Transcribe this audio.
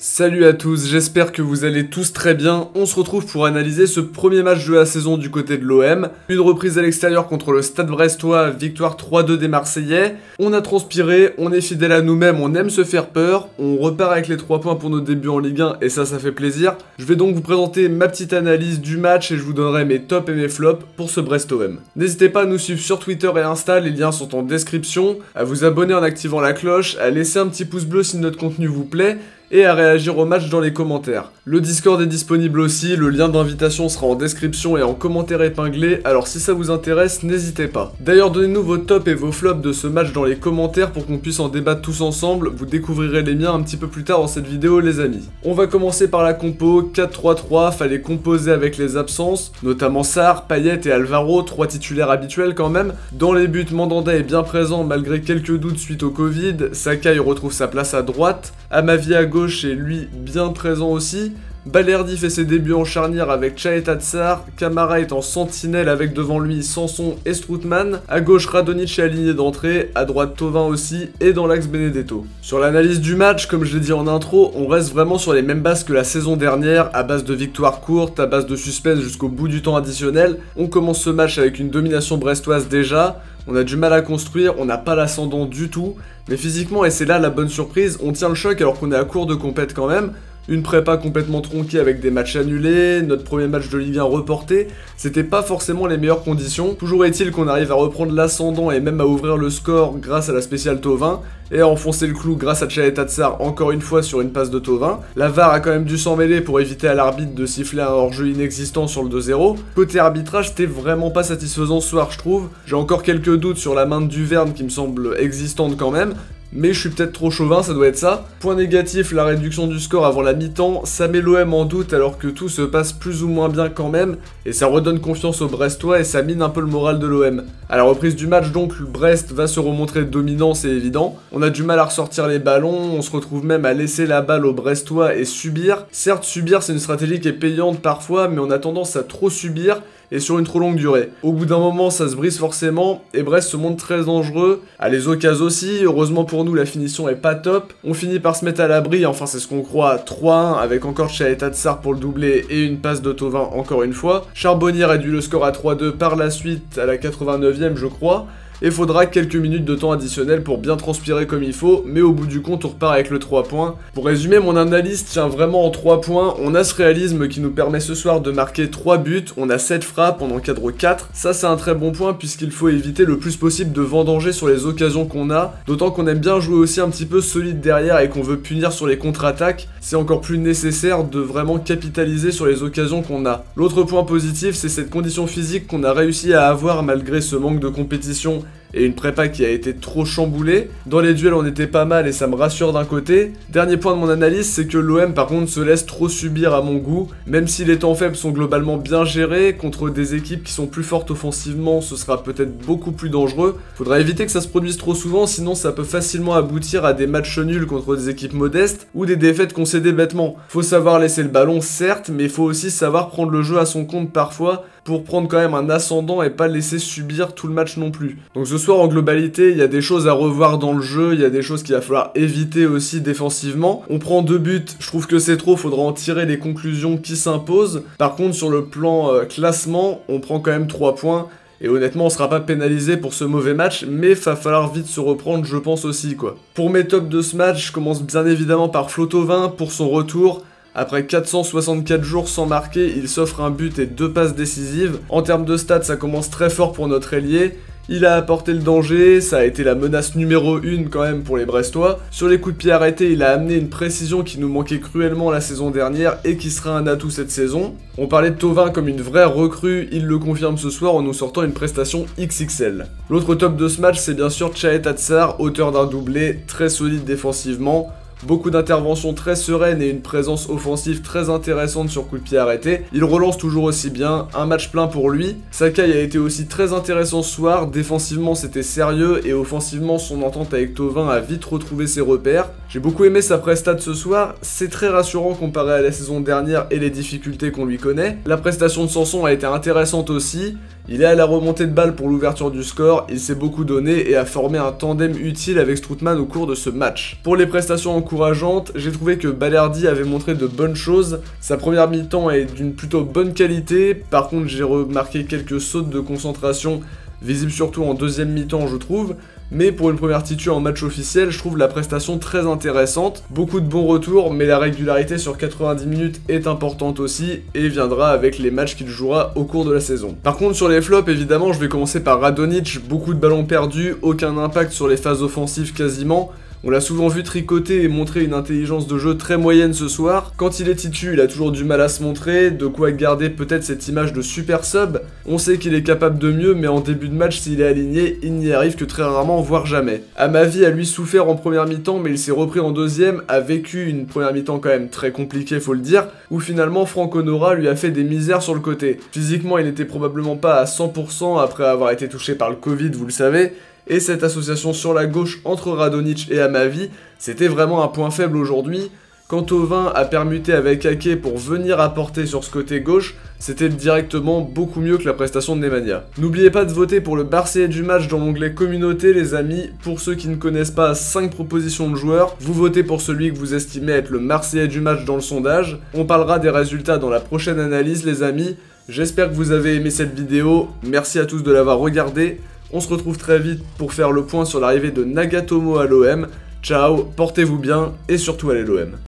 Salut à tous, j'espère que vous allez tous très bien. On se retrouve pour analyser ce premier match de la saison du côté de l'OM. Une reprise à l'extérieur contre le Stade Brestois, victoire 3-2 des Marseillais. On a transpiré, on est fidèle à nous-mêmes, on aime se faire peur. On repart avec les 3 points pour nos débuts en Ligue 1 et ça fait plaisir. Je vais donc vous présenter ma petite analyse du match et je vous donnerai mes tops et mes flops pour ce Brest-OM. N'hésitez pas à nous suivre sur Twitter et Insta, les liens sont en description. À vous abonner en activant la cloche, à laisser un petit pouce bleu si notre contenu vous plaît et à réagir au match dans les commentaires. Le Discord est disponible aussi, le lien d'invitation sera en description et en commentaire épinglé, alors si ça vous intéresse, n'hésitez pas. D'ailleurs, donnez-nous vos tops et vos flops de ce match dans les commentaires pour qu'on puisse en débattre tous ensemble, vous découvrirez les miens un petit peu plus tard dans cette vidéo les amis. On va commencer par la compo, 4-3-3, fallait composer avec les absences, notamment Sarr, Payet et Alvaro, 3 titulaires habituels quand même. Dans les buts, Mandanda est bien présent malgré quelques doutes suite au Covid, Sakai retrouve sa place à droite, Amavi à gauche et lui bien présent aussi. Balerdi fait ses débuts en charnière avec Chaeta Tsar, Camara est en sentinelle avec devant lui Sanson et Strootman, à gauche Radonjic est aligné d'entrée, à droite Thauvin aussi, et dans l'axe Benedetto. Sur l'analyse du match, comme je l'ai dit en intro, on reste vraiment sur les mêmes bases que la saison dernière, à base de victoires courtes, à base de suspense jusqu'au bout du temps additionnel. On commence ce match avec une domination brestoise déjà, on a du mal à construire, on n'a pas l'ascendant du tout, mais physiquement, et c'est là la bonne surprise, on tient le choc alors qu'on est à court de compète quand même. Une prépa complètement tronquée avec des matchs annulés, notre premier match de Ligue 1 reporté, c'était pas forcément les meilleures conditions. Toujours est-il qu'on arrive à reprendre l'ascendant et même à ouvrir le score grâce à la spéciale Thauvin, et à enfoncer le clou grâce à Chaeta Tsar encore une fois sur une passe de Thauvin. La VAR a quand même dû s'en mêler pour éviter à l'arbitre de siffler un hors-jeu inexistant sur le 2-0. Côté arbitrage, c'était vraiment pas satisfaisant ce soir je trouve. J'ai encore quelques doutes sur la main de Duverne qui me semble existante quand même. Mais je suis peut-être trop chauvin, ça doit être ça. Point négatif, la réduction du score avant la mi-temps, ça met l'OM en doute alors que tout se passe plus ou moins bien quand même, et ça redonne confiance aux Brestois et ça mine un peu le moral de l'OM. À la reprise du match donc, le Brest va se remontrer dominant, c'est évident. On a du mal à ressortir les ballons, on se retrouve même à laisser la balle aux Brestois et subir. Certes, subir c'est une stratégie qui est payante parfois, mais on a tendance à trop subir, et sur une trop longue durée. Au bout d'un moment, ça se brise forcément, et Brest se montre très dangereux. À les occasions aussi, heureusement pour nous, la finition est pas top. On finit par se mettre à l'abri, enfin c'est ce qu'on croit, 3-1, avec encore Chaeta Tsar pour le doubler et une passe de Thauvin encore une fois. Charbonnier réduit le score à 3-2 par la suite, à la 89e je crois. Et faudra quelques minutes de temps additionnel pour bien transpirer comme il faut, mais au bout du compte on repart avec le 3 points. Pour résumer, mon analyse tient vraiment en 3 points, on a ce réalisme qui nous permet ce soir de marquer 3 buts, on a 7 frappes, on encadre 4, ça c'est un très bon point puisqu'il faut éviter le plus possible de vendanger sur les occasions qu'on a, d'autant qu'on aime bien jouer aussi un petit peu solide derrière et qu'on veut punir sur les contre-attaques, c'est encore plus nécessaire de vraiment capitaliser sur les occasions qu'on a. L'autre point positif c'est cette condition physique qu'on a réussi à avoir malgré ce manque de compétition et une prépa qui a été trop chamboulée. Dans les duels on était pas mal et ça me rassure d'un côté. Dernier point de mon analyse, c'est que l'OM par contre se laisse trop subir à mon goût. Même si les temps faibles sont globalement bien gérés, contre des équipes qui sont plus fortes offensivement, ce sera peut-être beaucoup plus dangereux. Faudra éviter que ça se produise trop souvent, sinon ça peut facilement aboutir à des matchs nuls contre des équipes modestes ou des défaites concédées bêtement. Faut savoir laisser le ballon certes, mais il faut aussi savoir prendre le jeu à son compte parfois pour prendre quand même un ascendant et pas laisser subir tout le match non plus. Donc ce soir en globalité, il y a des choses à revoir dans le jeu, il y a des choses qu'il va falloir éviter aussi défensivement. On prend 2 buts, je trouve que c'est trop, faudra en tirer les conclusions qui s'imposent. Par contre sur le plan classement, on prend quand même 3 points. Et honnêtement, on sera pas pénalisé pour ce mauvais match, mais va falloir vite se reprendre, je pense aussi quoi. Pour mes tops de ce match, je commence bien évidemment par Flo Thauvin pour son retour. Après 464 jours sans marquer, il s'offre un but et 2 passes décisives. En termes de stats, ça commence très fort pour notre ailier. Il a apporté le danger, ça a été la menace numéro 1 quand même pour les Brestois. Sur les coups de pied arrêtés, il a amené une précision qui nous manquait cruellement la saison dernière et qui sera un atout cette saison. On parlait de Thauvin comme une vraie recrue, il le confirme ce soir en nous sortant une prestation XXL. L'autre top de ce match, c'est bien sûr Chaeta Tsar, auteur d'un doublé, très solide défensivement. Beaucoup d'interventions très sereines et une présence offensive très intéressante sur coup de pied arrêté. Il relance toujours aussi bien, un match plein pour lui. Sakai a été aussi très intéressant ce soir, défensivement c'était sérieux et offensivement son entente avec Thauvin a vite retrouvé ses repères. J'ai beaucoup aimé sa presta de ce soir, c'est très rassurant comparé à la saison dernière et les difficultés qu'on lui connaît. La prestation de Sanson a été intéressante aussi, il est à la remontée de balle pour l'ouverture du score, il s'est beaucoup donné et a formé un tandem utile avec Strootman au cours de ce match. Pour les prestations encourageantes, j'ai trouvé que Balerdi avait montré de bonnes choses, sa première mi-temps est d'une plutôt bonne qualité, par contre j'ai remarqué quelques sautes de concentration visibles surtout en deuxième mi-temps je trouve, mais pour une première titu en match officiel, je trouve la prestation très intéressante. Beaucoup de bons retours, mais la régularité sur 90 minutes est importante aussi, et viendra avec les matchs qu'il jouera au cours de la saison. Par contre, sur les flops, évidemment, je vais commencer par Radonjic, beaucoup de ballons perdus, aucun impact sur les phases offensives quasiment. On l'a souvent vu tricoter et montrer une intelligence de jeu très moyenne ce soir. Quand il est titu, il a toujours du mal à se montrer, de quoi garder peut-être cette image de super sub. On sait qu'il est capable de mieux, mais en début de match, s'il est aligné, il n'y arrive que très rarement, voire jamais. Amavi a lui souffert en première mi-temps, mais il s'est repris en deuxième, a vécu une première mi-temps quand même très compliquée, faut le dire, où finalement Franco Nora lui a fait des misères sur le côté. Physiquement, il n'était probablement pas à 100% après avoir été touché par le Covid, vous le savez, et cette association sur la gauche entre Radonjic et Amavi, c'était vraiment un point faible aujourd'hui. Quant Thauvin a permuté avec Ake pour venir apporter sur ce côté gauche, c'était directement beaucoup mieux que la prestation de Nemanja. N'oubliez pas de voter pour le Marseillais du match dans l'onglet communauté les amis. Pour ceux qui ne connaissent pas 5 propositions de joueurs, vous votez pour celui que vous estimez être le Marseillais du match dans le sondage. On parlera des résultats dans la prochaine analyse les amis. J'espère que vous avez aimé cette vidéo, merci à tous de l'avoir regardée. On se retrouve très vite pour faire le point sur l'arrivée de Nagatomo à l'OM. Ciao, portez-vous bien et surtout allez l'OM.